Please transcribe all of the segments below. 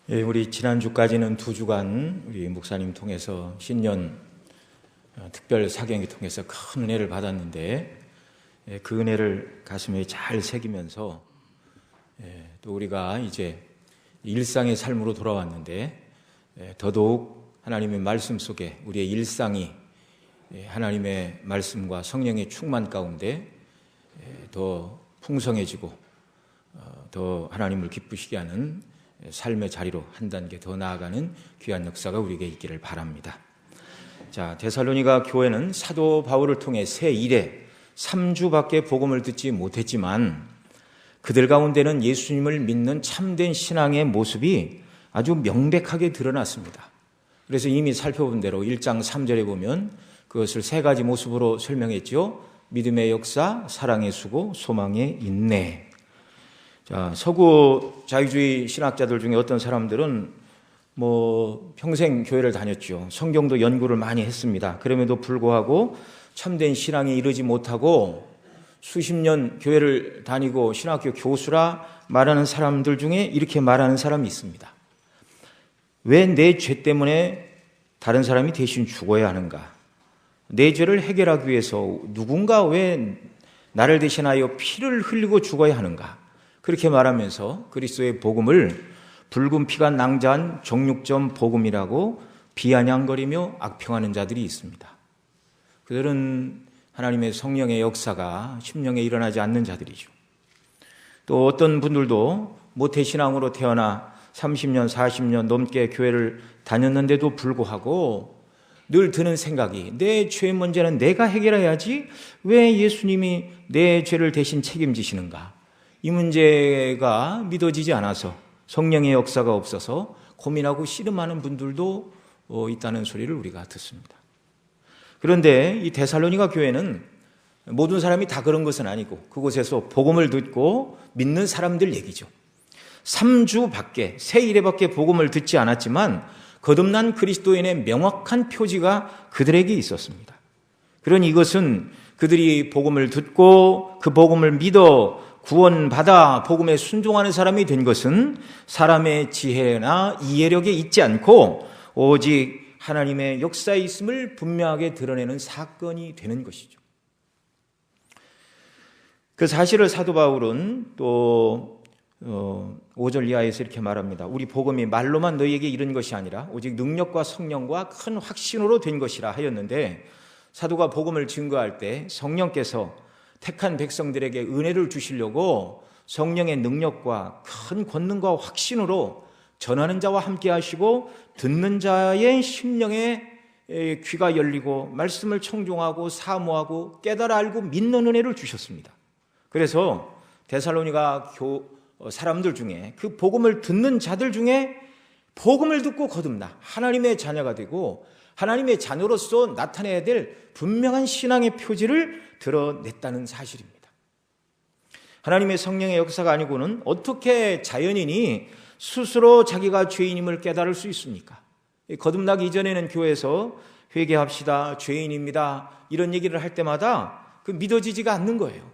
예, 우리 지난주까지는 2주간 우리 목사님 통해서 신년 특별 사경을 통해서 큰 은혜를 받았는데, 그 은혜를 가슴에 잘 새기면서 또 우리가 이제 일상의 삶으로 돌아왔는데, 더더욱 하나님의 말씀 속에 우리의 일상이 하나님의 말씀과 성령의 충만 가운데 더 풍성해지고 더 하나님을 기쁘시게 하는 삶의 자리로 한 단계 더 나아가는 귀한 역사가 우리에게 있기를 바랍니다. 자, 데살로니가 교회는 사도 바울을 통해 새 이래 3주밖에 복음을 듣지 못했지만 그들 가운데는 예수님을 믿는 참된 신앙의 모습이 아주 명백하게 드러났습니다. 그래서 이미 살펴본 대로 1장 3절에 보면 그것을 3가지 모습으로 설명했죠. 믿음의 역사, 사랑의 수고, 소망의 인내. 자, 서구 자유주의 신학자들 중에 어떤 사람들은 평생 교회를 다녔죠. 성경도 연구를 많이 했습니다. 그럼에도 불구하고 참된 신앙에 이르지 못하고 수십 년 교회를 다니고 신학교 교수라 말하는 사람들 중에 이렇게 말하는 사람이 있습니다. 왜 내 죄 때문에 다른 사람이 대신 죽어야 하는가? 내 죄를 해결하기 위해서 누군가 왜 나를 대신하여 피를 흘리고 죽어야 하는가? 그렇게 말하면서 그리스도의 복음을 붉은 피가 낭자한 정육점 복음이라고 비아냥거리며 악평하는 자들이 있습니다. 그들은 하나님의 성령의 역사가 심령에 일어나지 않는 자들이죠. 또 어떤 분들도 모태신앙으로 태어나 30년, 40년 넘게 교회를 다녔는데도 불구하고 늘 드는 생각이, 내 죄의 문제는 내가 해결해야지 왜 예수님이 내 죄를 대신 책임지시는가? 이 문제가 믿어지지 않아서 성령의 역사가 없어서 고민하고 씨름하는 분들도 있다는 소리를 우리가 듣습니다. 그런데 이 데살로니가 교회는 모든 사람이 다 그런 것은 아니고 그곳에서 복음을 듣고 믿는 사람들 얘기죠. 3주밖에, 새 이래밖에 복음을 듣지 않았지만 거듭난 그리스도인의 명확한 표지가 그들에게 있었습니다. 그러니 이것은 그들이 복음을 듣고 그 복음을 믿어 구원받아 복음에 순종하는 사람이 된 것은 사람의 지혜나 이해력에 있지 않고 오직 하나님의 역사에 있음을 분명하게 드러내는 사건이 되는 것이죠. 그 사실을 사도 바울은 또 5절 이하에서 이렇게 말합니다. 우리 복음이 말로만 너희에게 이른 것이 아니라 오직 능력과 성령과 큰 확신으로 된 것이라 하였는데, 사도가 복음을 증거할 때 성령께서 택한 백성들에게 은혜를 주시려고 성령의 능력과 큰 권능과 확신으로 전하는 자와 함께 하시고 듣는 자의 심령에 귀가 열리고 말씀을 청종하고 사모하고 깨달아 알고 믿는 은혜를 주셨습니다. 그래서 데살로니가 사람들 중에, 그 복음을 듣는 자들 중에 복음을 듣고 거듭나 하나님의 자녀가 되고 하나님의 자녀로서 나타내야 될 분명한 신앙의 표지를 드러냈다는 사실입니다. 하나님의 성령의 역사가 아니고는 어떻게 자연인이 스스로 자기가 죄인임을 깨달을 수 있습니까? 거듭나기 이전에는 교회에서 회개합시다, 죄인입니다, 이런 얘기를 할 때마다 그 믿어지지가 않는 거예요.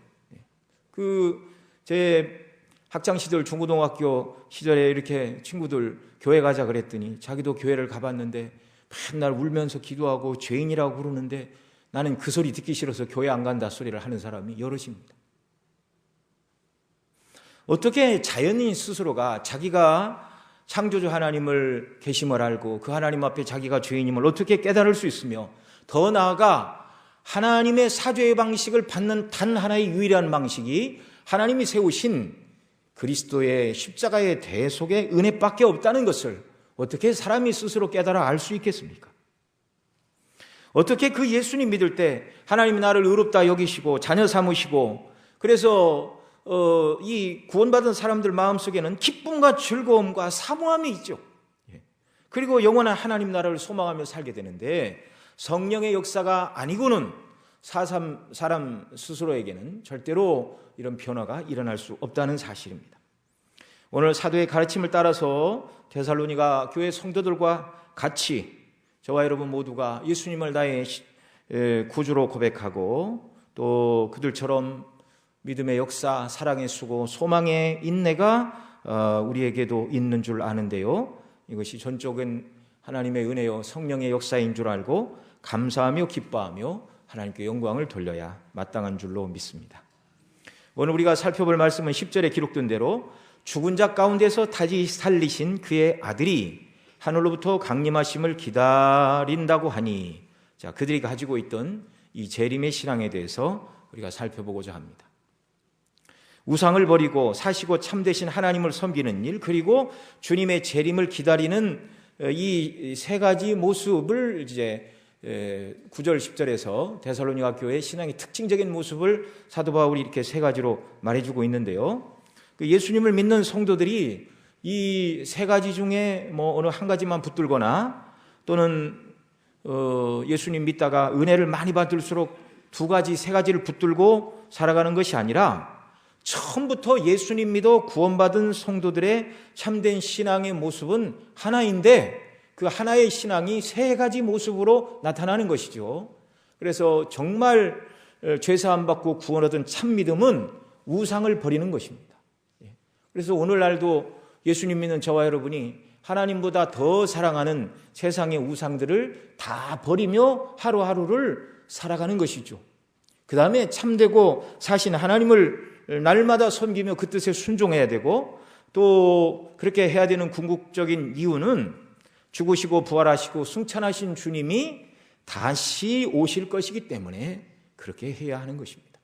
제 학창시절 중고등학교 시절에 이렇게 친구들 교회 가자 그랬더니 자기도 교회를 가봤는데 맨날 울면서 기도하고 죄인이라고 부르는데 나는 그 소리 듣기 싫어서 교회 안 간다 소리를 하는 사람이 여럿입니다. 어떻게 자연인 스스로가 자기가 창조주 하나님을 계심을 알고 그 하나님 앞에 자기가 죄인임을 어떻게 깨달을 수 있으며, 더 나아가 하나님의 사죄의 방식을 받는 단 하나의 유일한 방식이 하나님이 세우신 그리스도의 십자가의 대속의 은혜밖에 없다는 것을 어떻게 사람이 스스로 깨달아 알 수 있겠습니까? 어떻게 그 예수님 믿을 때 하나님이 나를 의롭다 여기시고 자녀 삼으시고, 그래서 이 구원받은 사람들 마음속에는 기쁨과 즐거움과 사모함이 있죠. 그리고 영원한 하나님 나라를 소망하며 살게 되는데, 성령의 역사가 아니고는 사람 스스로에게는 절대로 이런 변화가 일어날 수 없다는 사실입니다. 오늘 사도의 가르침을 따라서 데살로니가 교회 성도들과 같이 저와 여러분 모두가 예수님을 나의 구주로 고백하고 또 그들처럼 믿음의 역사, 사랑의 수고, 소망의 인내가 우리에게도 있는 줄 아는데요. 이것이 전적인 하나님의 은혜요 성령의 역사인 줄 알고 감사하며 기뻐하며 하나님께 영광을 돌려야 마땅한 줄로 믿습니다. 오늘 우리가 살펴볼 말씀은 10절에 기록된 대로 죽은 자 가운데서 다시 살리신 그의 아들이 하늘로부터 강림하심을 기다린다고 하니, 자, 그들이 가지고 있던 이 재림의 신앙에 대해서 우리가 살펴보고자 합니다. 우상을 버리고 사시고 참되신 하나님을 섬기는 일, 그리고 주님의 재림을 기다리는 이 세 가지 모습을 이제 9절 10절에서 데살로니가 교회의 신앙의 특징적인 모습을 사도 바울이 이렇게 세 가지로 말해주고 있는데요. 예수님을 믿는 성도들이 이 세 가지 중에 어느 한 가지만 붙들거나 또는 예수님 믿다가 은혜를 많이 받을수록 두 가지, 세 가지를 붙들고 살아가는 것이 아니라 처음부터 예수님 믿어 구원받은 성도들의 참된 신앙의 모습은 하나인데 그 하나의 신앙이 세 가지 모습으로 나타나는 것이죠. 그래서 정말 죄사함 받고 구원 얻은 참 믿음은 우상을 버리는 것입니다. 그래서 오늘날도 예수님 믿는 저와 여러분이 하나님보다 더 사랑하는 세상의 우상들을 다 버리며 하루하루를 살아가는 것이죠. 그 다음에 참되고 사신 하나님을 날마다 섬기며 그 뜻에 순종해야 되고, 또 그렇게 해야 되는 궁극적인 이유는 죽으시고 부활하시고 승천하신 주님이 다시 오실 것이기 때문에 그렇게 해야 하는 것입니다.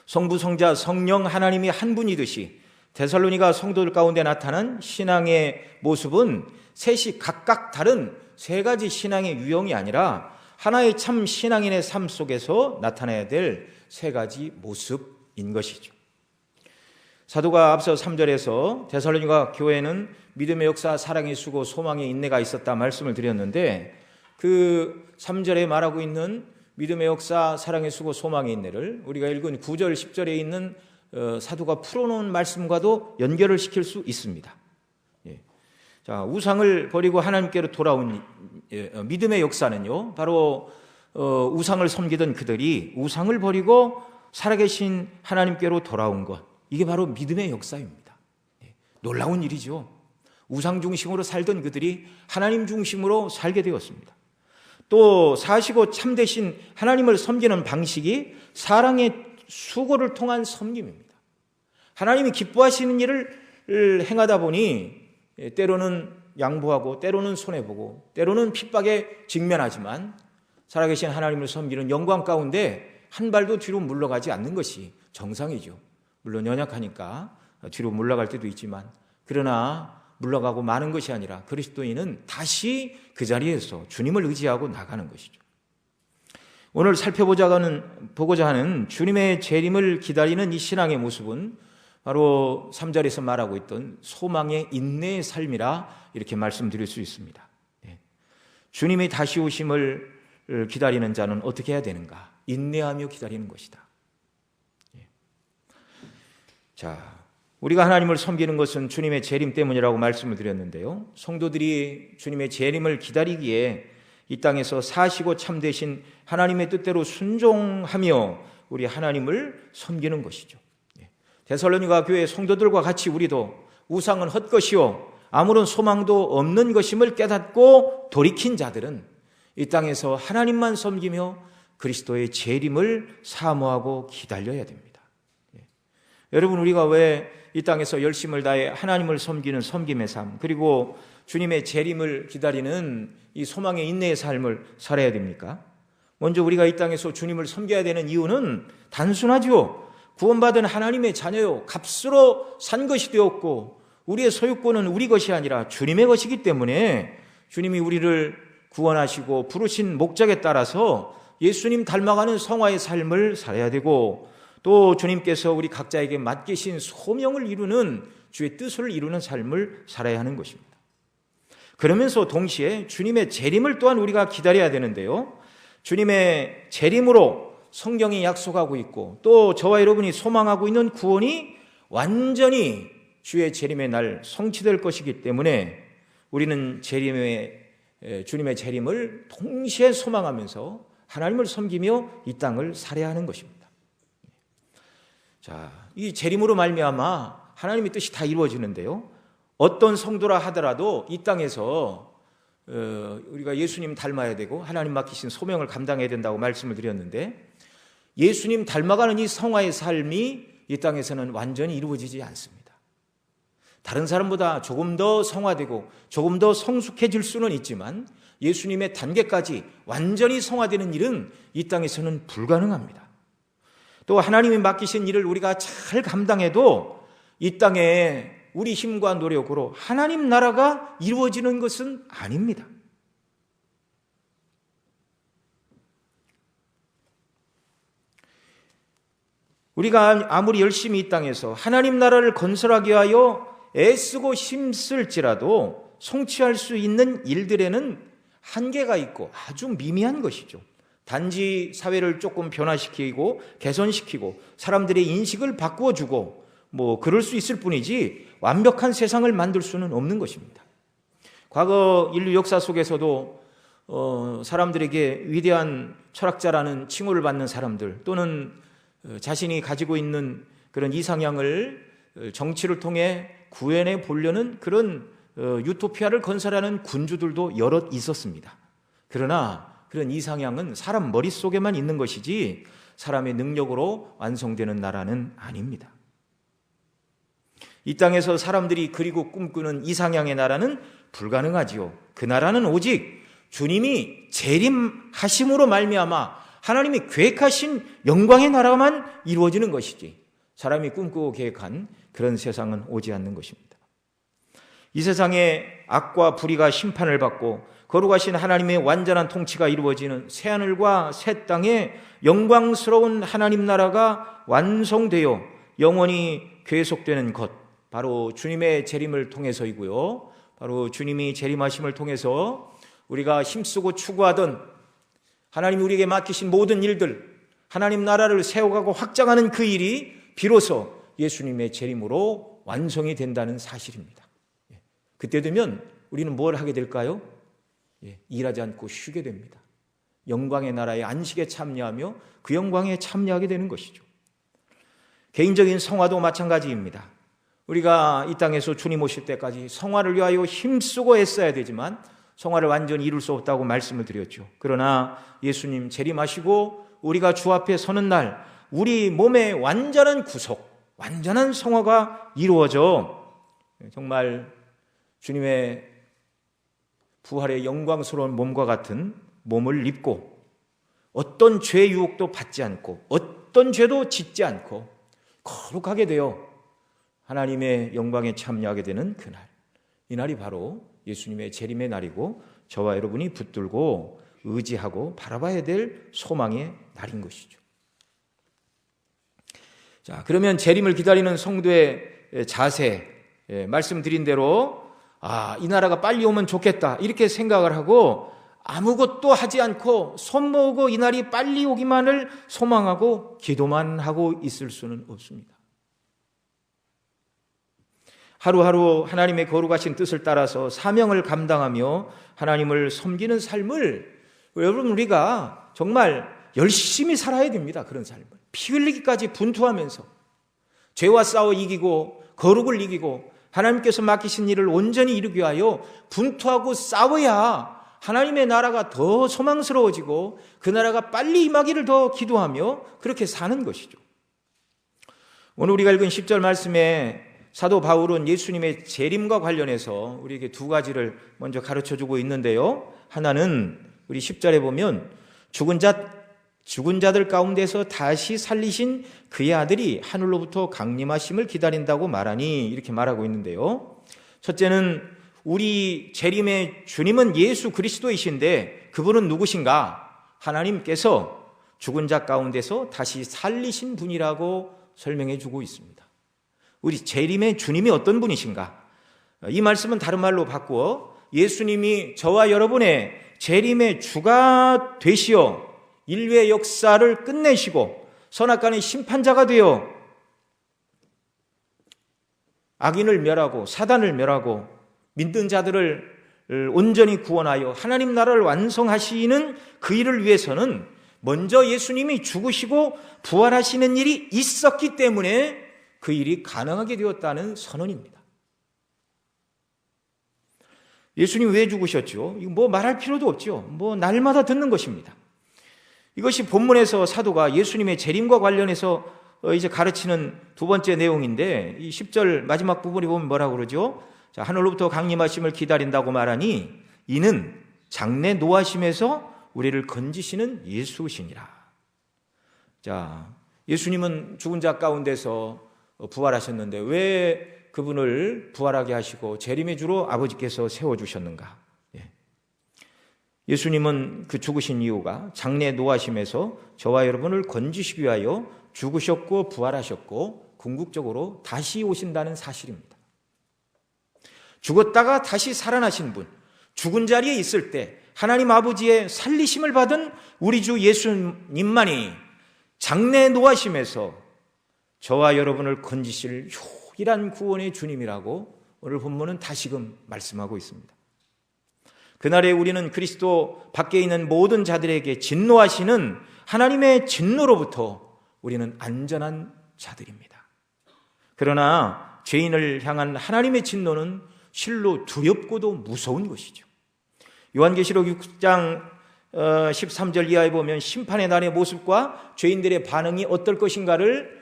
성부, 성자, 성령 하나님이 한 분이듯이 데살로니가 성도들 가운데 나타난 신앙의 모습은 셋이 각각 다른 세 가지 신앙의 유형이 아니라 하나의 참 신앙인의 삶 속에서 나타나야 될 세 가지 모습인 것이죠. 사도가 앞서 3절에서 데살로니가 교회는 믿음의 역사, 사랑의 수고, 소망의 인내가 있었다 말씀을 드렸는데, 그 3절에 말하고 있는 믿음의 역사, 사랑의 수고, 소망의 인내를 우리가 읽은 9절, 10절에 있는 사도가 풀어놓은 말씀과도 연결을 시킬 수 있습니다. 자, 우상을 버리고 하나님께로 돌아온 믿음의 역사는요, 바로 우상을 섬기던 그들이 우상을 버리고 살아계신 하나님께로 돌아온 것, 이게 바로 믿음의 역사입니다. 놀라운 일이죠. 우상 중심으로 살던 그들이 하나님 중심으로 살게 되었습니다. 또 사시고 참되신 하나님을 섬기는 방식이 사랑의 수고를 통한 섬김입니다. 하나님이 기뻐하시는 일을 행하다 보니 때로는 양보하고 때로는 손해보고 때로는 핍박에 직면하지만 살아계신 하나님을 섬기는 영광 가운데 한 발도 뒤로 물러가지 않는 것이 정상이죠. 물론 연약하니까 뒤로 물러갈 때도 있지만, 그러나 물러가고 마는 것이 아니라 그리스도인은 다시 그 자리에서 주님을 의지하고 나가는 것이죠. 오늘 보고자 하는 주님의 재림을 기다리는 이 신앙의 모습은 바로 3절에서 말하고 있던 소망의 인내의 삶이라 이렇게 말씀드릴 수 있습니다. 주님이 다시 오심을 기다리는 자는 어떻게 해야 되는가? 인내하며 기다리는 것이다. 자, 우리가 하나님을 섬기는 것은 주님의 재림 때문이라고 말씀을 드렸는데요, 성도들이 주님의 재림을 기다리기에 이 땅에서 사시고 참되신 하나님의 뜻대로 순종하며 우리 하나님을 섬기는 것이죠. 데살로니가 교회 성도들과 같이 우리도 우상은 헛것이요 아무런 소망도 없는 것임을 깨닫고 돌이킨 자들은 이 땅에서 하나님만 섬기며 그리스도의 재림을 사모하고 기다려야 됩니다. 여러분, 우리가 왜 이 땅에서 열심을 다해 하나님을 섬기는 섬김의 삶, 그리고 주님의 재림을 기다리는 이 소망의 인내의 삶을 살아야 됩니까? 먼저 우리가 이 땅에서 주님을 섬겨야 되는 이유는 단순하죠. 구원받은 하나님의 자녀요, 값으로 산 것이 되었고 우리의 소유권은 우리 것이 아니라 주님의 것이기 때문에 주님이 우리를 구원하시고 부르신 목적에 따라서 예수님 닮아가는 성화의 삶을 살아야 되고, 또 주님께서 우리 각자에게 맡기신 소명을 이루는 주의 뜻을 이루는 삶을 살아야 하는 것입니다. 그러면서 동시에 주님의 재림을 또한 우리가 기다려야 되는데요, 주님의 재림으로 성경이 약속하고 있고 또 저와 여러분이 소망하고 있는 구원이 완전히 주의 재림의 날 성취될 것이기 때문에 우리는 주님의 재림을 동시에 소망하면서 하나님을 섬기며 이 땅을 살아야 하는 것입니다. 자, 이 재림으로 말미암아 하나님의 뜻이 다 이루어지는데요, 어떤 성도라 하더라도 이 땅에서 우리가 예수님 닮아야 되고 하나님 맡기신 소명을 감당해야 된다고 말씀을 드렸는데, 예수님 닮아가는 이 성화의 삶이 이 땅에서는 완전히 이루어지지 않습니다. 다른 사람보다 조금 더 성화되고 조금 더 성숙해질 수는 있지만 예수님의 단계까지 완전히 성화되는 일은 이 땅에서는 불가능합니다. 또 하나님이 맡기신 일을 우리가 잘 감당해도 이 땅에 우리 힘과 노력으로 하나님 나라가 이루어지는 것은 아닙니다. 우리가 아무리 열심히 이 땅에서 하나님 나라를 건설하기 위하여 애쓰고 힘쓸지라도 성취할 수 있는 일들에는 한계가 있고 아주 미미한 것이죠. 단지 사회를 조금 변화시키고 개선시키고 사람들의 인식을 바꾸어주고 그럴 수 있을 뿐이지 완벽한 세상을 만들 수는 없는 것입니다. 과거 인류 역사 속에서도 사람들에게 위대한 철학자라는 칭호를 받는 사람들, 또는 자신이 가지고 있는 그런 이상향을 정치를 통해 구현해 보려는 그런 유토피아를 건설하는 군주들도 여럿 있었습니다. 그러나 그런 이상향은 사람 머릿속에만 있는 것이지 사람의 능력으로 완성되는 나라는 아닙니다. 이 땅에서 사람들이 그리고 꿈꾸는 이상향의 나라는 불가능하지요. 그 나라는 오직 주님이 재림하심으로 말미암아 하나님이 계획하신 영광의 나라만 이루어지는 것이지 사람이 꿈꾸고 계획한 그런 세상은 오지 않는 것입니다. 이 세상에 악과 불의가 심판을 받고 거룩하신 하나님의 완전한 통치가 이루어지는 새하늘과 새 땅에 영광스러운 하나님 나라가 완성되어 영원히 계속되는 것, 바로 주님의 재림을 통해서이고요. 바로 주님이 재림하심을 통해서 우리가 힘쓰고 추구하던 하나님이 우리에게 맡기신 모든 일들, 하나님 나라를 세워가고 확장하는 그 일이 비로소 예수님의 재림으로 완성이 된다는 사실입니다. 그때 되면 우리는 뭘 하게 될까요? 일하지 않고 쉬게 됩니다. 영광의 나라의 안식에 참여하며 그 영광에 참여하게 되는 것이죠. 개인적인 성화도 마찬가지입니다. 우리가 이 땅에서 주님 오실 때까지 성화를 위하여 힘쓰고 애써야 되지만 성화를 완전히 이룰 수 없다고 말씀을 드렸죠. 그러나 예수님 재림하시고 우리가 주 앞에 서는 날 우리 몸의 완전한 구속, 완전한 성화가 이루어져 정말 주님의 부활의 영광스러운 몸과 같은 몸을 입고 어떤 죄 유혹도 받지 않고 어떤 죄도 짓지 않고 거룩하게 되어 하나님의 영광에 참여하게 되는 그날, 이 날이 바로 예수님의 재림의 날이고 저와 여러분이 붙들고 의지하고 바라봐야 될 소망의 날인 것이죠. 자, 그러면 재림을 기다리는 성도의 자세, 말씀드린 대로 이 나라가 빨리 오면 좋겠다 이렇게 생각을 하고 아무것도 하지 않고 손 모으고 이 날이 빨리 오기만을 소망하고 기도만 하고 있을 수는 없습니다. 하루하루 하나님의 거룩하신 뜻을 따라서 사명을 감당하며 하나님을 섬기는 삶을 여러분 우리가 정말 열심히 살아야 됩니다. 그런 삶을 피 흘리기까지 분투하면서 죄와 싸워 이기고 거룩을 이기고 하나님께서 맡기신 일을 온전히 이루기 위하여 분투하고 싸워야 하나님의 나라가 더 소망스러워지고 그 나라가 빨리 임하기를 더 기도하며 그렇게 사는 것이죠. 오늘 우리가 읽은 10절 말씀에 사도 바울은 예수님의 재림과 관련해서 우리에게 두 가지를 먼저 가르쳐주고 있는데요. 하나는 우리 10절에 보면 죽은 자들 가운데서 다시 살리신 그의 아들이 하늘로부터 강림하심을 기다린다고 말하니 이렇게 말하고 있는데요. 첫째는 우리 재림의 주님은 예수 그리스도이신데 그분은 누구신가? 하나님께서 죽은 자 가운데서 다시 살리신 분이라고 설명해 주고 있습니다. 우리 재림의 주님이 어떤 분이신가? 이 말씀은 다른 말로 바꾸어 예수님이 저와 여러분의 재림의 주가 되시어 인류의 역사를 끝내시고 선악간의 심판자가 되어 악인을 멸하고 사단을 멸하고 믿는 자들을 온전히 구원하여 하나님 나라를 완성하시는 그 일을 위해서는 먼저 예수님이 죽으시고 부활하시는 일이 있었기 때문에 그 일이 가능하게 되었다는 선언입니다. 예수님 왜 죽으셨죠? 이거 뭐 말할 필요도 없죠. 뭐 날마다 듣는 것입니다. 이것이 본문에서 사도가 예수님의 재림과 관련해서 이제 가르치는 두 번째 내용인데, 이 10절 마지막 부분에 보면 뭐라고 그러죠? 자, 하늘로부터 강림하심을 기다린다고 말하니 이는 장래 노하심에서 우리를 건지시는 예수시니라. 자, 예수님은 죽은 자 가운데서 부활하셨는데 왜 그분을 부활하게 하시고 재림의 주로 아버지께서 세워주셨는가? 예수님은 그 죽으신 이유가 장래 노하심에서 저와 여러분을 건지시기 위하여 죽으셨고 부활하셨고 궁극적으로 다시 오신다는 사실입니다. 죽었다가 다시 살아나신 분, 죽은 자리에 있을 때 하나님 아버지의 살리심을 받은 우리 주 예수님만이 장래 노하심에서 저와 여러분을 건지실 유일한 구원의 주님이라고 오늘 본문은 다시금 말씀하고 있습니다. 그날에 우리는 그리스도 밖에 있는 모든 자들에게 진노하시는 하나님의 진노로부터 우리는 안전한 자들입니다. 그러나 죄인을 향한 하나님의 진노는 실로 두렵고도 무서운 것이죠. 요한계시록 6장 13절 이하에 보면 심판의 날의 모습과 죄인들의 반응이 어떨 것인가를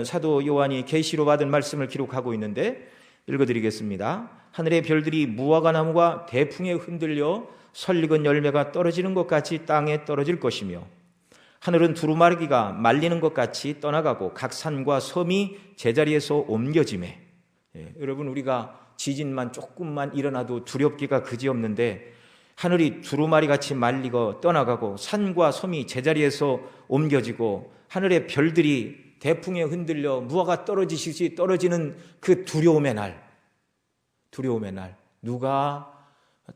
사도 요한이 계시로 받은 말씀을 기록하고 있는데 읽어드리겠습니다. 하늘의 별들이 무화과 나무가 대풍에 흔들려 설익은 열매가 떨어지는 것 같이 땅에 떨어질 것이며 하늘은 두루마리가 말리는 것 같이 떠나가고 각 산과 섬이 제자리에서 옮겨지매. 여러분, 우리가 지진만 조금만 일어나도 두렵기가 그지없는데 하늘이 두루마리같이 말리고 떠나가고 산과 섬이 제자리에서 옮겨지고 하늘의 별들이 대풍에 흔들려 무화과 떨어지듯이 떨어지는 그 두려움의 날, 누가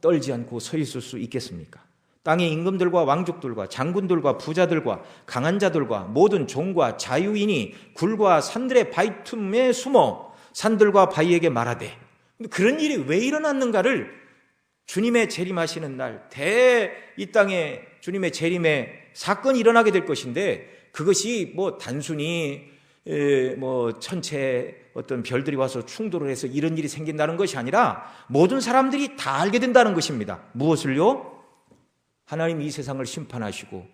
떨지 않고 서 있을 수 있겠습니까? 땅의 임금들과 왕족들과 장군들과 부자들과 강한 자들과 모든 종과 자유인이 굴과 산들의 바위 틈에 숨어 산들과 바위에게 말하되, 그런 일이 왜 일어났는가를 주님의 재림하시는 날, 이 땅에 주님의 재림의 사건이 일어나게 될 것인데, 그것이 뭐 단순히 천체 어떤 별들이 와서 충돌을 해서 이런 일이 생긴다는 것이 아니라 모든 사람들이 다 알게 된다는 것입니다. 무엇을요? 하나님이 이 세상을 심판하시고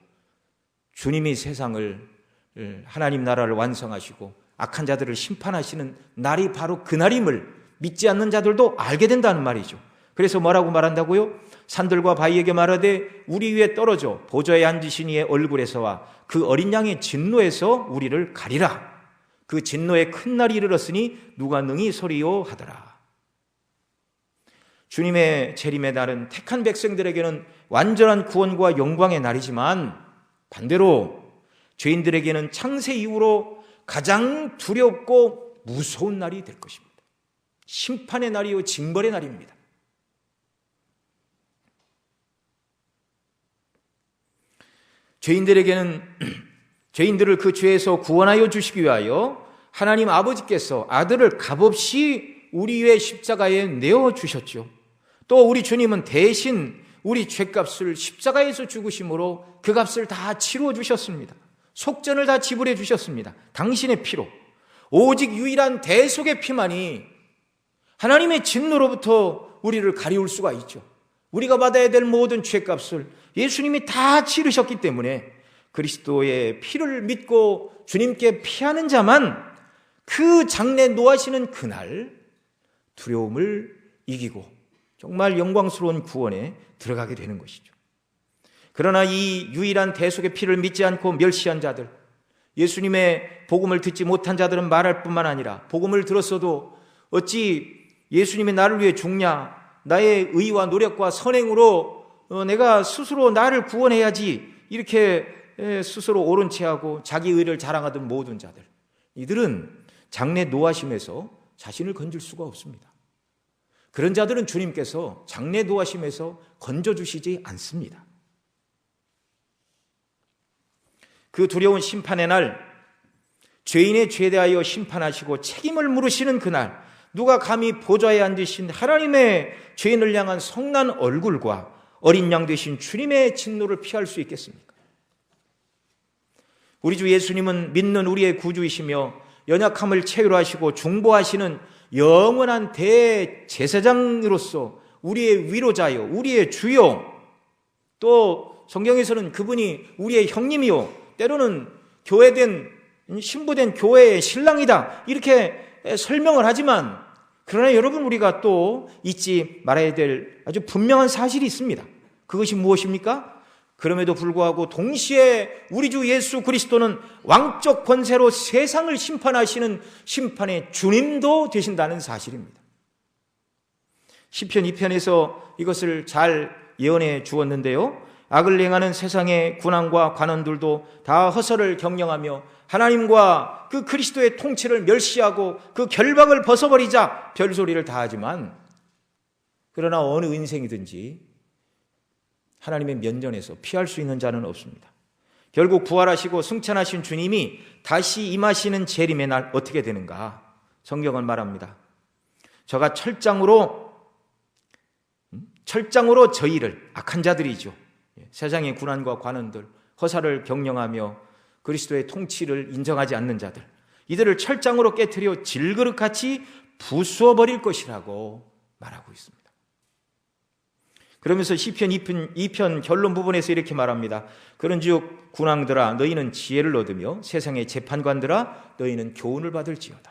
주님이 세상을, 하나님 나라를 완성하시고 악한 자들을 심판하시는 날이 바로 그날임을 믿지 않는 자들도 알게 된다는 말이죠. 그래서 뭐라고 말한다고요? 산들과 바위에게 말하되 우리 위에 떨어져 보좌에 앉으신 이의 얼굴에서와 그 어린 양의 진노에서 우리를 가리라. 그 진노의 큰 날이 이르렀으니 누가 능히 서리요 하더라. 주님의 재림의 날은 택한 백성들에게는 완전한 구원과 영광의 날이지만 반대로 죄인들에게는 창세 이후로 가장 두렵고 무서운 날이 될 것입니다. 심판의 날이요 징벌의 날입니다. 죄인들을 그 죄에서 구원하여 주시기 위하여 하나님 아버지께서 아들을 값없이 우리 위에 십자가에 내어주셨죠. 또 우리 주님은 대신 우리 죄값을 십자가에서 죽으심으로 그 값을 다 치루어 주셨습니다. 속전을 다 지불해 주셨습니다. 당신의 피로. 오직 유일한 대속의 피만이 하나님의 진노로부터 우리를 가리울 수가 있죠. 우리가 받아야 될 모든 죄값을 예수님이 다 치르셨기 때문에 그리스도의 피를 믿고 주님께 피하는 자만 그 장래 노하시는 그날 두려움을 이기고 정말 영광스러운 구원에 들어가게 되는 것이죠. 그러나 이 유일한 대속의 피를 믿지 않고 멸시한 자들, 예수님의 복음을 듣지 못한 자들은 말할 뿐만 아니라 복음을 들었어도 어찌 예수님이 나를 위해 죽냐, 나의 의와 노력과 선행으로 내가 스스로 나를 구원해야지, 이렇게 스스로 옳은 체하고 자기 의를 자랑하던 모든 자들, 이들은 장래 노하심에서 자신을 건질 수가 없습니다. 그런 자들은 주님께서 장래 노하심에서 건져주시지 않습니다. 그 두려운 심판의 날, 죄인의 죄에 대하여 심판하시고 책임을 물으시는 그날, 누가 감히 보좌에 앉으신 하나님의 죄인을 향한 성난 얼굴과 어린 양 되신 주님의 진노를 피할 수 있겠습니까? 우리 주 예수님은 믿는 우리의 구주이시며 연약함을 체휼하시고 중보하시는 영원한 대제사장으로서 우리의 위로자요, 우리의 주요, 또 성경에서는 그분이 우리의 형님이요, 때로는 교회된 신부된 교회의 신랑이다, 이렇게 설명을 하지만, 그러나 여러분, 우리가 또 잊지 말아야 될 아주 분명한 사실이 있습니다. 그것이 무엇입니까? 그럼에도 불구하고 동시에 우리 주 예수 그리스도는 왕적 권세로 세상을 심판하시는 심판의 주님도 되신다는 사실입니다. 시편 2편에서 이것을 잘 예언해 주었는데요, 악을 행하는 세상의 군왕과 관원들도 다 허설을 경영하며 하나님과 그 그리스도의 통치를 멸시하고 그 결박을 벗어버리자 별소리를 다 하지만, 그러나 어느 인생이든지 하나님의 면전에서 피할 수 있는 자는 없습니다. 결국 부활하시고 승천하신 주님이 다시 임하시는 재림의 날 어떻게 되는가? 성경은 말합니다. 저가 철장으로 저희를, 악한 자들이죠, 세상의 군왕과 관원들, 허사를 경영하며 그리스도의 통치를 인정하지 않는 자들, 이들을 철장으로 깨트려 질그릇같이 부수어버릴 것이라고 말하고 있습니다. 그러면서 시편 2편 결론 부분에서 이렇게 말합니다. 그런즉 군왕들아, 너희는 지혜를 얻으며 세상의 재판관들아, 너희는 교훈을 받을지어다.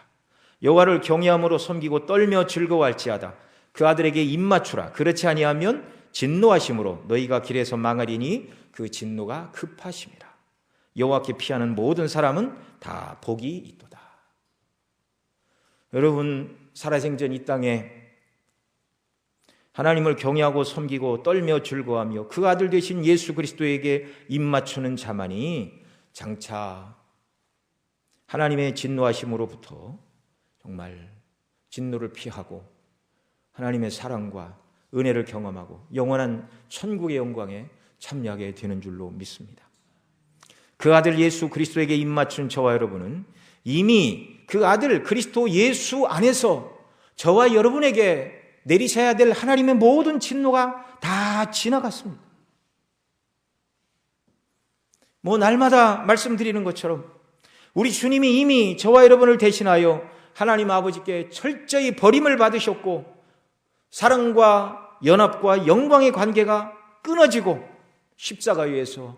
여호와를 경외함으로 섬기고 떨며 즐거워할지어다. 그 아들에게 입맞추라. 그렇지 아니하면 진노하심으로 너희가 길에서 망하리니 그 진노가 급하심이라. 여호와께 피하는 모든 사람은 다 복이 있도다. 여러분, 살아생전 이 땅에 하나님을 경외하고 섬기고 떨며 즐거워하며 그 아들 되신 예수 그리스도에게 입맞추는 자만이 장차 하나님의 진노하심으로부터 정말 진노를 피하고 하나님의 사랑과 은혜를 경험하고 영원한 천국의 영광에 참여하게 되는 줄로 믿습니다. 그 아들 예수 그리스도에게 입맞춘 저와 여러분은 이미 그 아들 그리스도 예수 안에서 저와 여러분에게 내리셔야 될 하나님의 모든 진노가 다 지나갔습니다. 날마다 말씀드리는 것처럼 우리 주님이 이미 저와 여러분을 대신하여 하나님 아버지께 철저히 버림을 받으셨고, 사랑과 연합과 영광의 관계가 끊어지고 십자가 위에서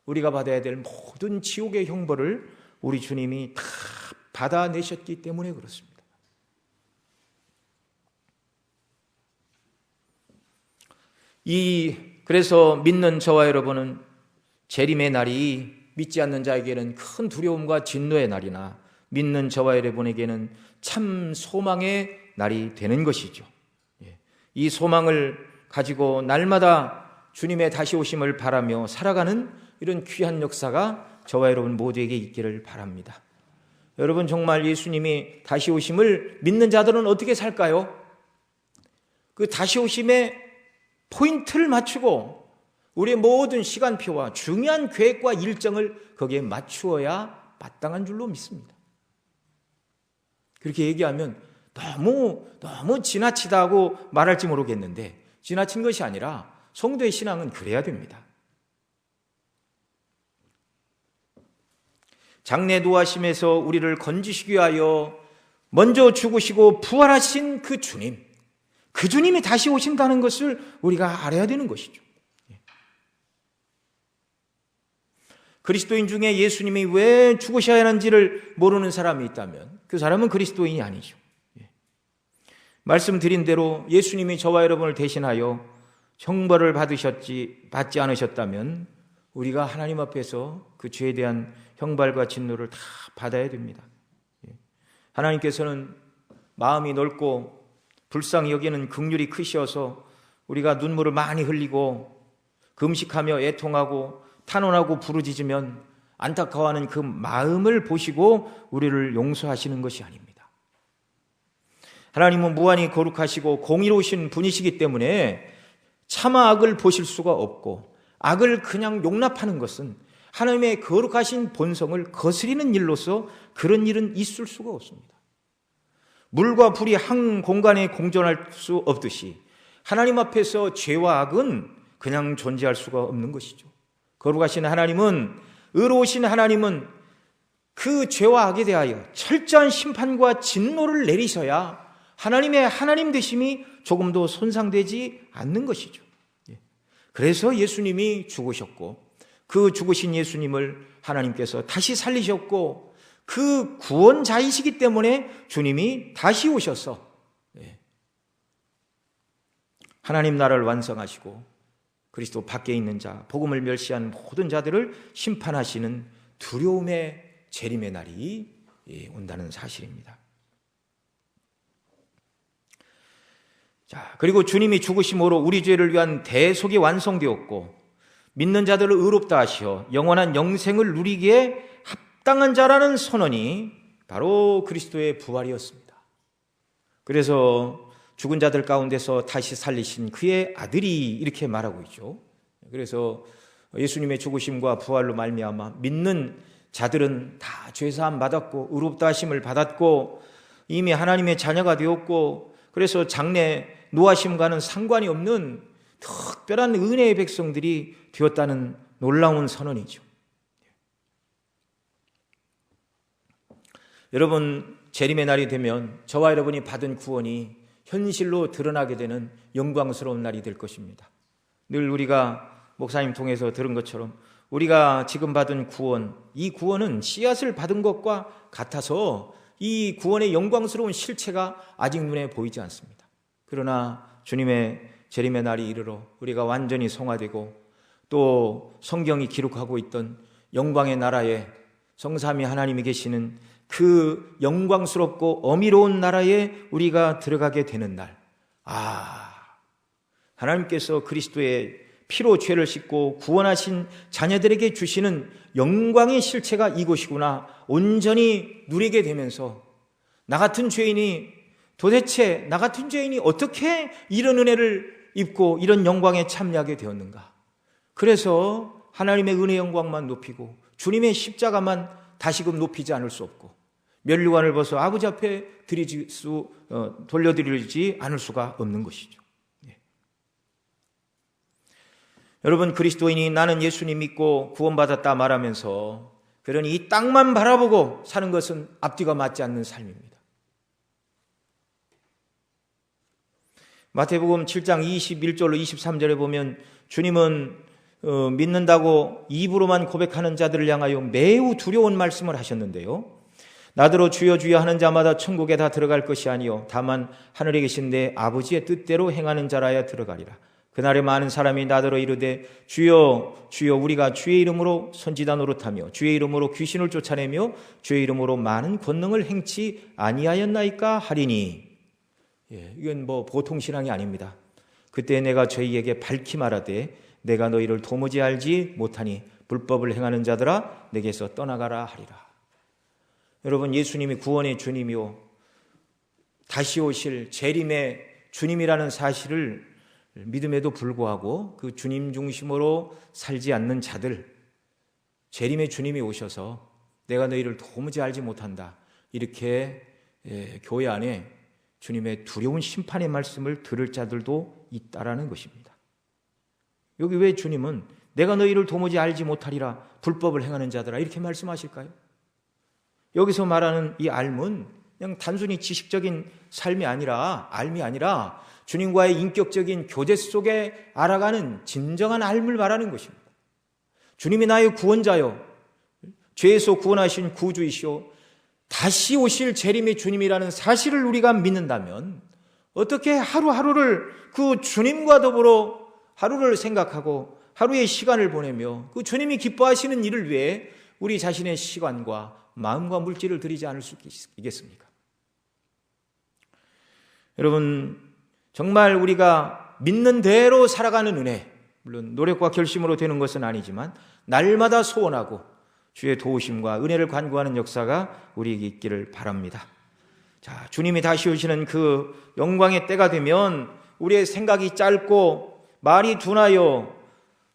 우리가 받아야 될 모든 지옥의 형벌을 우리 주님이 다 받아내셨기 때문에 그렇습니다. 그래서 믿는 저와 여러분은 재림의 날이 믿지 않는 자에게는 큰 두려움과 진노의 날이나 믿는 저와 여러분에게는 참 소망의 날이 되는 것이죠. 이 소망을 가지고 날마다 주님의 다시 오심을 바라며 살아가는 이런 귀한 역사가 저와 여러분 모두에게 있기를 바랍니다. 여러분, 정말 예수님이 다시 오심을 믿는 자들은 어떻게 살까요? 그 다시 오심의 포인트를 맞추고 우리의 모든 시간표와 중요한 계획과 일정을 거기에 맞추어야 마땅한 줄로 믿습니다. 그렇게 얘기하면 너무 지나치다고 말할지 모르겠는데, 지나친 것이 아니라 성도의 신앙은 그래야 됩니다. 장래 노하심에서 우리를 건지시기 위하여 먼저 죽으시고 부활하신 그 주님이 다시 오신다는 것을 우리가 알아야 되는 것이죠. 그리스도인 중에 예수님이 왜 죽으셔야 하는지를 모르는 사람이 있다면 그 사람은 그리스도인이 아니죠. 말씀드린 대로 예수님이 저와 여러분을 대신하여 형벌을 받지 않으셨다면 우리가 하나님 앞에서 그 죄에 대한 형벌과 진노를 다 받아야 됩니다. 하나님께서는 마음이 넓고 불쌍히 여기는 긍휼이 크시어서 우리가 눈물을 많이 흘리고 금식하며 애통하고 탄원하고 부르짖으면 안타까워하는 그 마음을 보시고 우리를 용서하시는 것이 아닙니다. 하나님은 무한히 거룩하시고 공의로우신 분이시기 때문에 차마 악을 보실 수가 없고, 악을 그냥 용납하는 것은 하나님의 거룩하신 본성을 거스리는 일로서 그런 일은 있을 수가 없습니다. 물과 불이 한 공간에 공존할 수 없듯이 하나님 앞에서 죄와 악은 그냥 존재할 수가 없는 것이죠. 거룩하신 하나님은, 의로우신 하나님은 그 죄와 악에 대하여 철저한 심판과 진노를 내리셔야 하나님의 하나님 되심이 조금도 손상되지 않는 것이죠. 그래서 예수님이 죽으셨고, 그 죽으신 예수님을 하나님께서 다시 살리셨고, 그 구원자이시기 때문에 주님이 다시 오셔서 하나님 나라를 완성하시고 그리스도 밖에 있는 자, 복음을 멸시한 모든 자들을 심판하시는 두려움의 재림의 날이 온다는 사실입니다. 자, 그리고 주님이 죽으심으로 우리 죄를 위한 대속이 완성되었고, 믿는 자들을 의롭다 하시어 영원한 영생을 누리기에 합당한 자라는 선언이 바로 그리스도의 부활이었습니다. 그래서 죽은 자들 가운데서 다시 살리신 그의 아들이 이렇게 말하고 있죠. 그래서 예수님의 죽으심과 부활로 말미암아 믿는 자들은 다 죄사함 받았고 의롭다 하심을 받았고 이미 하나님의 자녀가 되었고, 그래서 장래 노하심과는 상관이 없는 특별한 은혜의 백성들이 되었다는 놀라운 선언이죠. 여러분, 재림의 날이 되면 저와 여러분이 받은 구원이 현실로 드러나게 되는 영광스러운 날이 될 것입니다. 늘 우리가 목사님 통해서 들은 것처럼 우리가 지금 받은 구원, 이 구원은 씨앗을 받은 것과 같아서 이 구원의 영광스러운 실체가 아직 눈에 보이지 않습니다. 그러나 주님의 재림의 날이 이르러 우리가 완전히 성화되고 또 성경이 기록하고 있던 영광의 나라에 성삼위 하나님이 계시는 그 영광스럽고 어미로운 나라에 우리가 들어가게 되는 날, 하나님께서 그리스도의 피로 죄를 씻고 구원하신 자녀들에게 주시는 영광의 실체가 이곳이구나 온전히 누리게 되면서 나 같은 죄인이 어떻게 이런 은혜를 입고 이런 영광에 참여하게 되었는가. 그래서 하나님의 은혜 영광만 높이고 주님의 십자가만 다시금 높이지 않을 수 없고 면류관을 벗어 아버지 앞에 돌려드리지 않을 수가 없는 것이죠. 여러분, 그리스도인이 나는 예수님 믿고 구원받았다 말하면서 그러니 이 땅만 바라보고 사는 것은 앞뒤가 맞지 않는 삶입니다. 마태복음 7장 21절로 23절에 보면 주님은 믿는다고 입으로만 고백하는 자들을 향하여 매우 두려운 말씀을 하셨는데요. 나더러 주여 주여 하는 자마다 천국에 다 들어갈 것이 아니요 다만 하늘에 계신 내 아버지의 뜻대로 행하는 자라야 들어가리라. 그날에 많은 사람이 나더러 이르되 주여 주여 우리가 주의 이름으로 선지자 노릇하며 주의 이름으로 귀신을 쫓아내며 주의 이름으로 많은 권능을 행치 아니하였나이까 하리니. 이건 보통 신앙이 아닙니다. 그때 내가 저희에게 밝히 말하되 내가 너희를 도무지 알지 못하니 불법을 행하는 자들아 내게서 떠나가라 하리라. 여러분, 예수님이 구원의 주님이요 다시 오실 재림의 주님이라는 사실을 믿음에도 불구하고 그 주님 중심으로 살지 않는 자들, 재림의 주님이 오셔서 내가 너희를 도무지 알지 못한다, 이렇게 교회 안에 주님의 두려운 심판의 말씀을 들을 자들도 있다라는 것입니다. 여기 왜 주님은 내가 너희를 도무지 알지 못하리라 불법을 행하는 자들아 이렇게 말씀하실까요? 여기서 말하는 이 알문 그냥 단순히 지식적인 삶이 아니라 알미 아니라 주님과의 인격적인 교제 속에 알아가는 진정한 알을 말하는 것입니다. 주님이 나의 구원자요 죄에서 구원하신 구주이시오 다시 오실 재림의 주님이라는 사실을 우리가 믿는다면 어떻게 하루하루를 그 주님과 더불어 하루를 생각하고 하루의 시간을 보내며 그 주님이 기뻐하시는 일을 위해 우리 자신의 시간과 마음과 물질을 드리지 않을 수 있겠습니까? 여러분, 정말 우리가 믿는 대로 살아가는 은혜, 물론 노력과 결심으로 되는 것은 아니지만 날마다 소원하고 주의 도우심과 은혜를 간구하는 역사가 우리에게 있기를 바랍니다. 자, 주님이 다시 오시는 그 영광의 때가 되면 우리의 생각이 짧고 말이 둔하여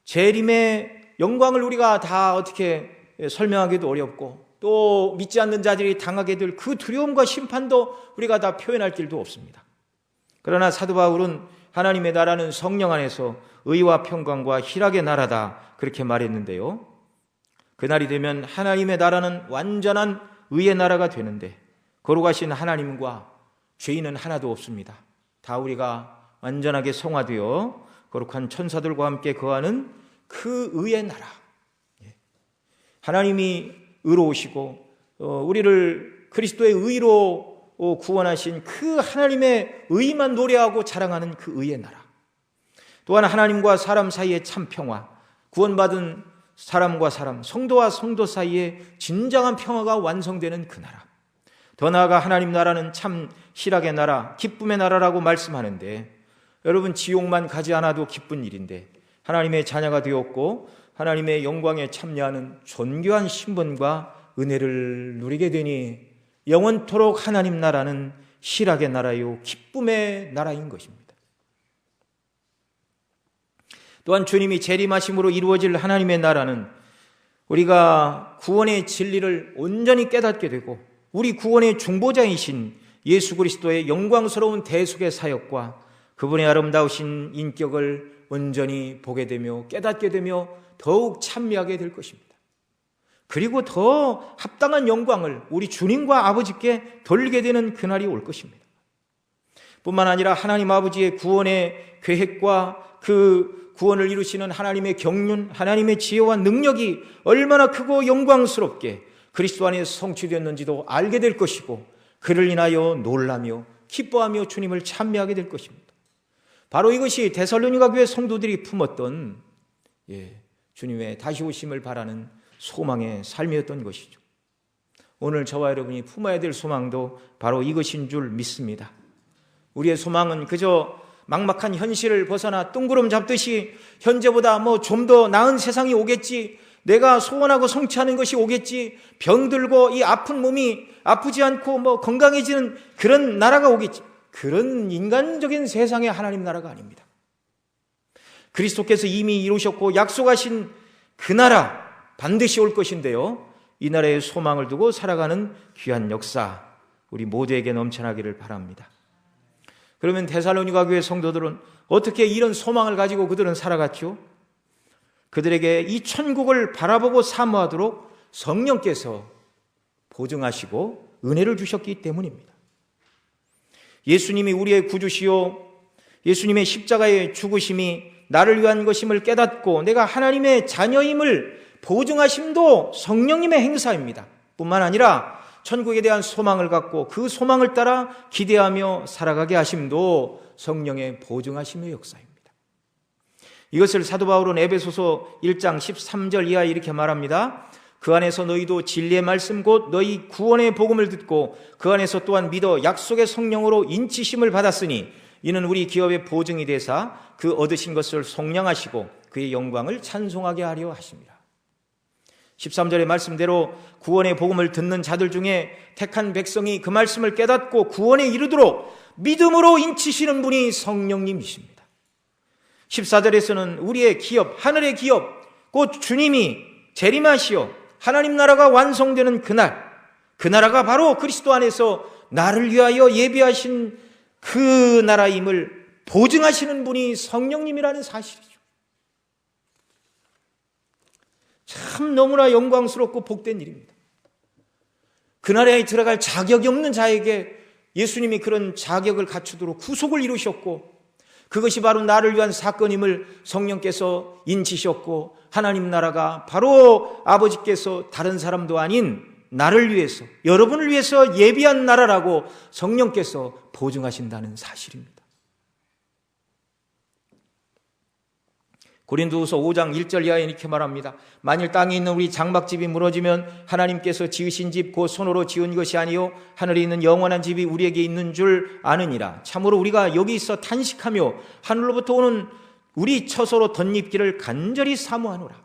재림의 영광을 우리가 다 어떻게 설명하기도 어렵고 또 믿지 않는 자들이 당하게 될 그 두려움과 심판도 우리가 다 표현할 길도 없습니다. 그러나 사도 바울은 하나님의 나라는 성령 안에서 의와 평강과 희락의 나라다 그렇게 말했는데요. 그날이 되면 하나님의 나라는 완전한 의의 나라가 되는데 거룩하신 하나님과 죄인은 하나도 없습니다. 다 우리가 완전하게 성화되어 거룩한 천사들과 함께 거하는 그 의의 나라. 하나님이 의로우시고 우리를 그리스도의 의로 구원하신 그 하나님의 의만 노래하고 자랑하는 그 의의 나라. 또한 하나님과 사람 사이의 참 평화, 구원받은 사람과 사람, 성도와 성도 사이에 진정한 평화가 완성되는 그 나라. 더 나아가 하나님 나라는 참 희락의 나라, 기쁨의 나라라고 말씀하는데, 여러분 지옥만 가지 않아도 기쁜 일인데 하나님의 자녀가 되었고 하나님의 영광에 참여하는 존귀한 신분과 은혜를 누리게 되니 영원토록 하나님 나라는 희락의 나라요 기쁨의 나라인 것입니다. 또한 주님이 재림하심으로 이루어질 하나님의 나라는 우리가 구원의 진리를 온전히 깨닫게 되고 우리 구원의 중보자이신 예수 그리스도의 영광스러운 대속의 사역과 그분의 아름다우신 인격을 온전히 보게 되며 깨닫게 되며 더욱 찬미하게 될 것입니다. 그리고 더 합당한 영광을 우리 주님과 아버지께 돌리게 되는 그날이 올 것입니다. 뿐만 아니라 하나님 아버지의 구원의 계획과 그 구원을 이루시는 하나님의 경륜, 하나님의 지혜와 능력이 얼마나 크고 영광스럽게 그리스도 안에 성취되었는지도 알게 될 것이고 그를 인하여 놀라며 기뻐하며 주님을 찬미하게 될 것입니다. 바로 이것이 데살로니가 교회 성도들이 품었던 주님의 다시 오심을 바라는 소망의 삶이었던 것이죠. 오늘 저와 여러분이 품어야 될 소망도 바로 이것인 줄 믿습니다. 우리의 소망은 그저 막막한 현실을 벗어나 뜬구름 잡듯이 현재보다 좀 더 나은 세상이 오겠지, 내가 소원하고 성취하는 것이 오겠지, 병들고 이 아픈 몸이 아프지 않고 건강해지는 그런 나라가 오겠지, 그런 인간적인 세상의 하나님 나라가 아닙니다. 그리스도께서 이미 이루셨고 약속하신 그 나라 반드시 올 것인데요, 이 나라에 소망을 두고 살아가는 귀한 역사 우리 모두에게 넘쳐나기를 바랍니다. 그러면 데살로니가 교회 성도들은 어떻게 이런 소망을 가지고 그들은 살아갔죠? 그들에게 이 천국을 바라보고 사모하도록 성령께서 보증하시고 은혜를 주셨기 때문입니다. 예수님이 우리의 구주시요 예수님의 십자가의 죽으심이 나를 위한 것임을 깨닫고 내가 하나님의 자녀임을 보증하심도 성령님의 행사입니다. 뿐만 아니라 천국에 대한 소망을 갖고 그 소망을 따라 기대하며 살아가게 하심도 성령의 보증하심의 역사입니다. 이것을 사도 바울은 에베소서 1장 13절 이하에 이렇게 말합니다. 그 안에서 너희도 진리의 말씀 곧 너희 구원의 복음을 듣고 그 안에서 또한 믿어 약속의 성령으로 인치심을 받았으니 이는 우리 기업의 보증이 되사 그 얻으신 것을 속량하시고 그의 영광을 찬송하게 하려 하십니다. 13절의 말씀대로 구원의 복음을 듣는 자들 중에 택한 백성이 그 말씀을 깨닫고 구원에 이르도록 믿음으로 인치시는 분이 성령님이십니다. 14절에서는 우리의 기업, 하늘의 기업, 곧 주님이 재림하시어 하나님 나라가 완성되는 그날, 그 나라가 바로 그리스도 안에서 나를 위하여 예비하신 그 나라임을 보증하시는 분이 성령님이라는 사실이죠. 참 너무나 영광스럽고 복된 일입니다. 그 나라에 들어갈 자격이 없는 자에게 예수님이 그런 자격을 갖추도록 구속을 이루셨고 그것이 바로 나를 위한 사건임을 성령께서 인치셨고 하나님 나라가 바로 아버지께서 다른 사람도 아닌 나를 위해서, 여러분을 위해서 예비한 나라라고 성령께서 보증하신다는 사실입니다. 고린도후서 5장 1절 이하에 이렇게 말합니다. 만일 땅에 있는 우리 장막집이 무너지면 하나님께서 지으신 집 곧 손으로 지은 것이 아니요 하늘에 있는 영원한 집이 우리에게 있는 줄 아느니라. 참으로 우리가 여기 있어 탄식하며 하늘로부터 오는 우리 처소로 덧입기를 간절히 사모하노라.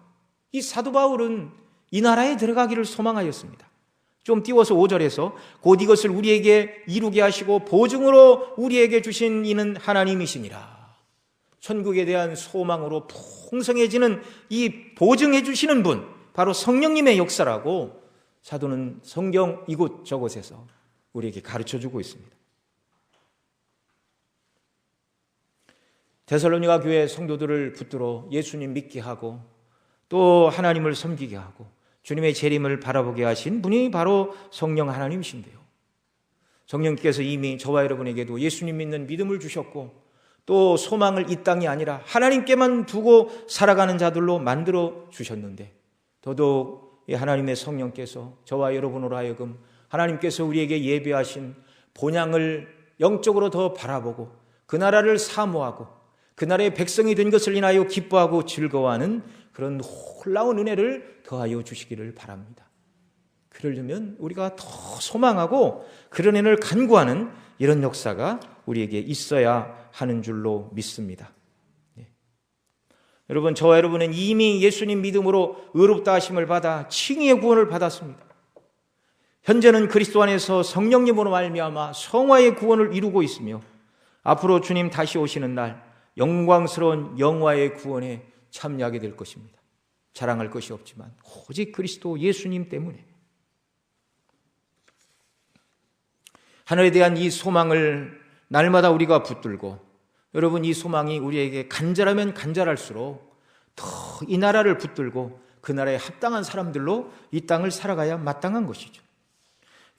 이 사도 바울은 이 나라에 들어가기를 소망하였습니다. 좀 띄워서 5절에서 곧 이것을 우리에게 이루게 하시고 보증으로 우리에게 주신 이는 하나님이시니라. 천국에 대한 소망으로 풍성해지는 이 보증해 주시는 분, 바로 성령님의 역사라고 사도는 성경 이곳저곳에서 우리에게 가르쳐주고 있습니다. 데살로니가 교회 성도들을 붙들어 예수님 믿게 하고 또 하나님을 섬기게 하고 주님의 재림을 바라보게 하신 분이 바로 성령 하나님이신데요. 성령께서 이미 저와 여러분에게도 예수님 믿는 믿음을 주셨고 또 소망을 이 땅이 아니라 하나님께만 두고 살아가는 자들로 만들어 주셨는데 더더욱 이 하나님의 성령께서 저와 여러분으로 하여금 하나님께서 우리에게 예비하신 본향을 영적으로 더 바라보고 그 나라를 사모하고 그 나라의 백성이 된 것을 인하여 기뻐하고 즐거워하는 그런 놀라운 은혜를 더하여 주시기를 바랍니다. 그러려면 우리가 더 소망하고 그런 은혜를 간구하는 이런 역사가 우리에게 있어야 하는 줄로 믿습니다. 여러분, 저와 여러분은 이미 예수님 믿음으로 의롭다 하심을 받아 칭의의 구원을 받았습니다. 현재는 그리스도 안에서 성령님으로 말미암아 성화의 구원을 이루고 있으며 앞으로 주님 다시 오시는 날 영광스러운 영화의 구원에 참여하게 될 것입니다. 자랑할 것이 없지만 오직 그리스도 예수님 때문에 하늘에 대한 이 소망을 날마다 우리가 붙들고 여러분, 이 소망이 우리에게 간절하면 간절할수록 더 이 나라를 붙들고 그 나라에 합당한 사람들로 이 땅을 살아가야 마땅한 것이죠.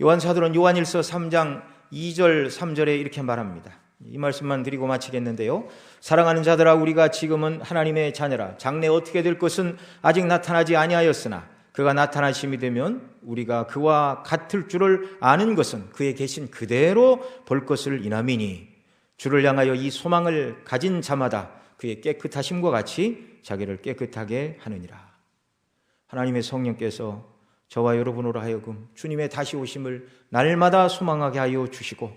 요한사도는 요한일서 3장 2절 3절에 이렇게 말합니다. 이 말씀만 드리고 마치겠는데요. 사랑하는 자들아, 우리가 지금은 하나님의 자녀라. 장래 어떻게 될 것은 아직 나타나지 아니하였으나 그가 나타나심이 되면 우리가 그와 같을 줄을 아는 것은 그의 계신 그대로 볼 것을 인함이니 주를 향하여 이 소망을 가진 자마다 그의 깨끗하심과 같이 자기를 깨끗하게 하느니라. 하나님의 성령께서 저와 여러분으로 하여금 주님의 다시 오심을 날마다 소망하게 하여 주시고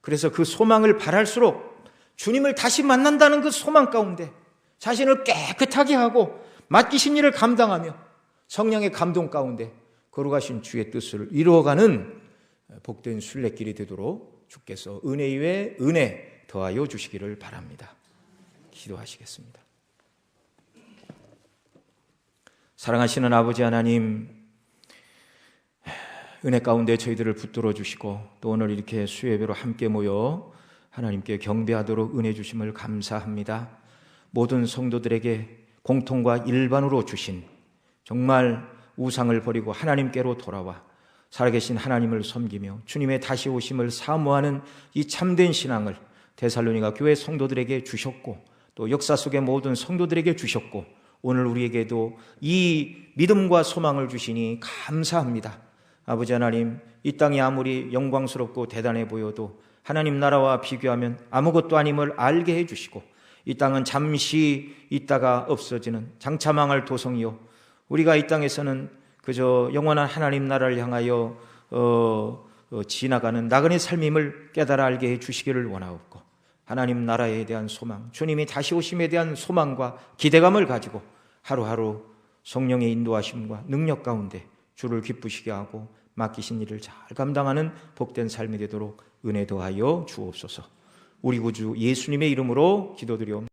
그래서 그 소망을 바랄수록 주님을 다시 만난다는 그 소망 가운데 자신을 깨끗하게 하고 맡기신 일을 감당하며 성령의 감동 가운데 거룩하신 주의 뜻을 이루어가는 복된 순례길이 되도록 주께서 은혜 위에 은혜 더하여 주시기를 바랍니다. 기도하시겠습니다. 사랑하시는 아버지 하나님, 은혜 가운데 저희들을 붙들어 주시고 또 오늘 이렇게 수요예배로 함께 모여 하나님께 경배하도록 은혜 주심을 감사합니다. 모든 성도들에게 공통과 일반으로 주신 정말 우상을 버리고 하나님께로 돌아와 살아계신 하나님을 섬기며 주님의 다시 오심을 사모하는 이 참된 신앙을 데살로니가 교회 성도들에게 주셨고 또 역사 속의 모든 성도들에게 주셨고 오늘 우리에게도 이 믿음과 소망을 주시니 감사합니다. 아버지 하나님, 이 땅이 아무리 영광스럽고 대단해 보여도 하나님 나라와 비교하면 아무것도 아님을 알게 해주시고 이 땅은 잠시 있다가 없어지는 장차 망할 도성이요 우리가 이 땅에서는 그저 영원한 하나님 나라를 향하여 지나가는 나그네 삶임을 깨달아 알게 해주시기를 원하옵고 하나님 나라에 대한 소망, 주님이 다시 오심에 대한 소망과 기대감을 가지고 하루하루 성령의 인도하심과 능력 가운데 주를 기쁘시게 하고 맡기신 일을 잘 감당하는 복된 삶이 되도록 은혜 더하여 주옵소서. 우리 구주 예수님의 이름으로 기도드리옵나이다.